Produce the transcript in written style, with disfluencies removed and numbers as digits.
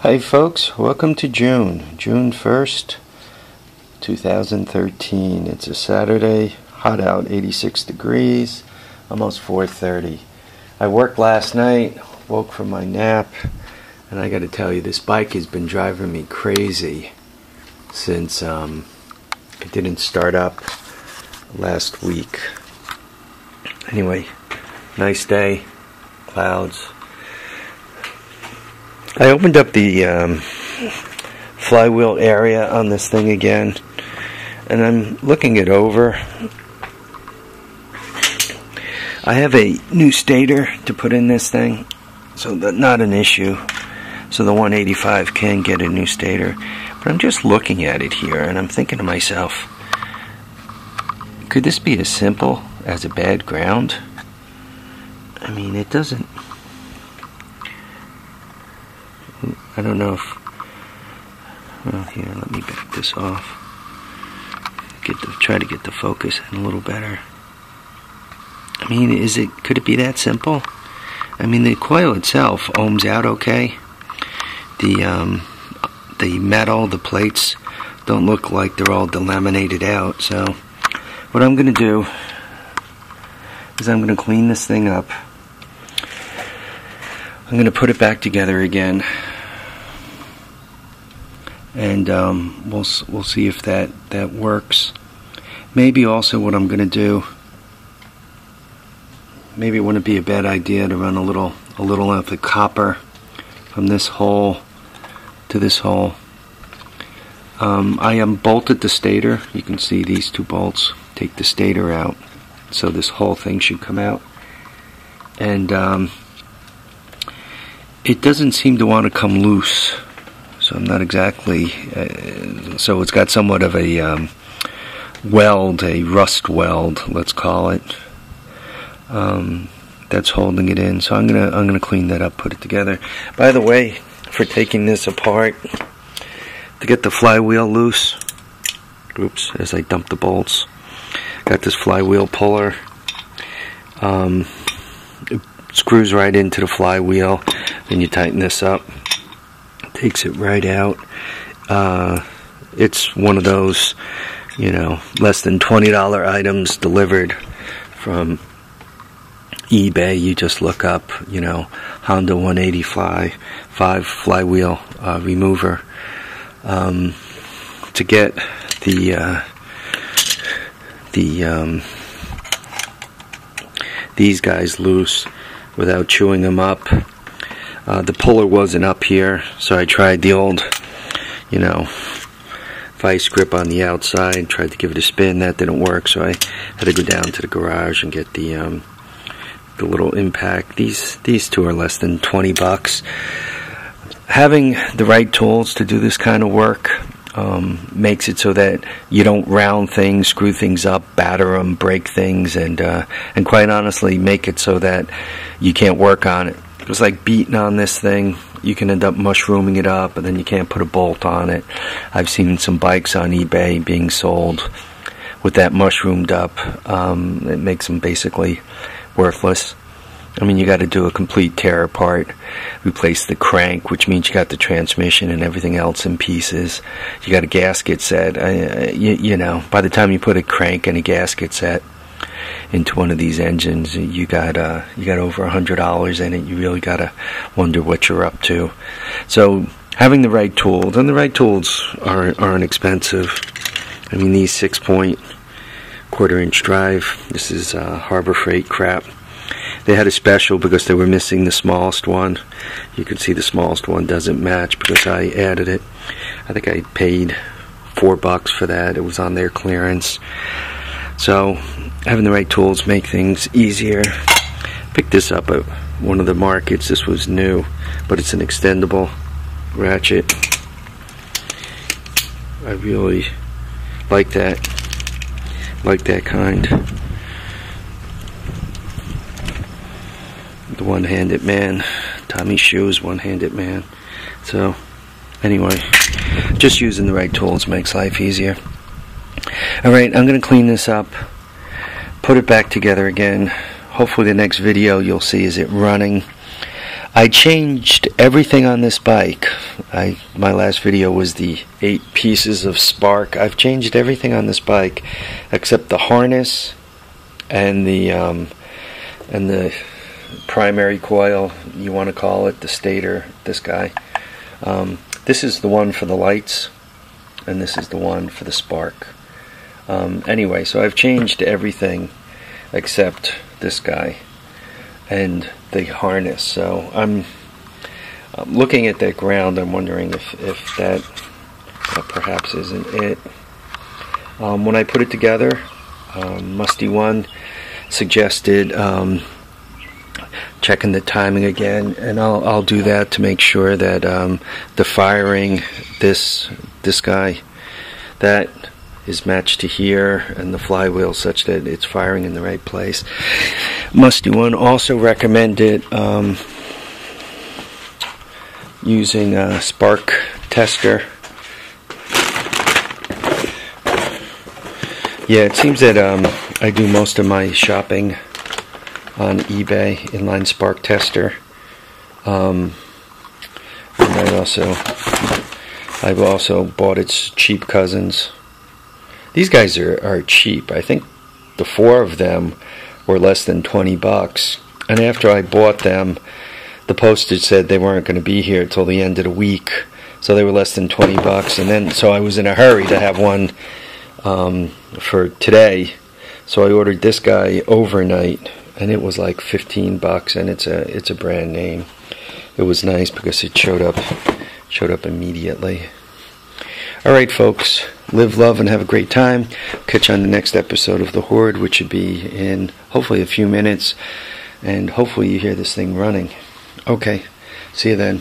Hi folks, welcome to June 1st, 2013. It's a Saturday, hot out, 86 degrees, almost 4:30. I worked last night, woke from my nap, and I gotta tell you, this bike has been driving me crazy since it didn't start up last week. Anyway, nice day, clouds. I opened up the flywheel area on this thing again, and I'm looking it over. I have a new stator to put in this thing, so that's not an issue. So the 185 can get a new stator. But I'm just looking at it here, and I'm thinking to myself, could this be as simple as a bad ground? I mean, it doesn't... I don't know if... Well, here, let me back this off. Try to get the focus in a little better. I mean, could it be that simple? I mean, the coil itself ohms out okay. The metal, the plates don't look like they're all delaminated out. So what I'm going to do is I'm going to clean this thing up. I'm going to put it back together again, and we'll see if that works. Maybe also what I'm going to do, maybe it wouldn't be a bad idea to run a little of the copper from this hole to this hole. I bolted the stator. You can see these two bolts take the stator out, so this whole thing should come out. And it doesn't seem to want to come loose, so I'm not exactly... so it's got somewhat of a weld, a rust weld, let's call it. That's holding it in. So I'm gonna clean that up, put it together. By the way, for taking this apart, to get the flywheel loose, oops, as I dump the bolts, got this flywheel puller. It screws right into the flywheel. Then you tighten this up, takes it right out. It's one of those, less than $20 items delivered from eBay. You just look up, Honda 185 flywheel remover. To get these guys loose without chewing them up. The puller wasn't up here, so I tried the old, vice grip on the outside, tried to give it a spin. That didn't work, so I had to go down to the garage and get the little impact. These two are less than 20 bucks. Having the right tools to do this kind of work makes it so that you don't round things, screw things up, batter them, break things, and quite honestly make it so that you can't work on it. It's like beating on this thing. You can end up mushrooming it up, and then you can't put a bolt on it. I've seen some bikes on eBay being sold with that mushroomed up. It makes them basically worthless. I mean, you got to do a complete tear apart, replace the crank, which means you got the transmission and everything else in pieces. You got a gasket set. By the time you put a crank and a gasket set into one of these engines, you got over $100 in it. You really got to wonder what you're up to. So having the right tools, and the right tools aren't expensive. I mean, these 6-point quarter-inch drive, this is Harbor Freight crap. They had a special because they were missing the smallest one. You can see the smallest one doesn't match because I added it. I think I paid $4 for that. It was on their clearance. So having the right tools make things easier. Picked this up at one of the markets. This was new, but it's an extendable ratchet. I really like that. Like that kind. The one-handed man. Tommy Shoes, one-handed man. So anyway, just using the right tools makes life easier. Alright, I'm going to clean this up, put it back together again. Hopefully the next video you'll see is it running. I changed everything on this bike. My last video was the 8 pieces of spark. I've changed everything on this bike except the harness and the primary coil, you want to call it, the stator, this guy. This is the one for the lights, and this is the one for the spark. Anyway, so I've changed everything except this guy and the harness. So I'm looking at that ground. I'm wondering if that perhaps isn't it. When I put it together, Musty One suggested checking the timing again, and I'll do that to make sure that the firing, this guy, that is matched to here, and the flywheel such that it's firing in the right place. Musty One also recommended using a spark tester. Yeah, it seems that I do most of my shopping on eBay, inline spark tester. And I've also bought its cheap cousins. These guys are cheap. I think the 4 of them were less than 20 bucks. And after I bought them, the postage said they weren't going to be here till the end of the week, so they were less than 20 bucks. And then, so I was in a hurry to have one for today, so I ordered this guy overnight, and it was like 15 bucks, and it's a brand name. It was nice because it showed up immediately. All right, folks, live, love, and have a great time. Catch you on the next episode of The Horde, which should be in hopefully a few minutes, and hopefully you hear this thing running. Okay, see you then.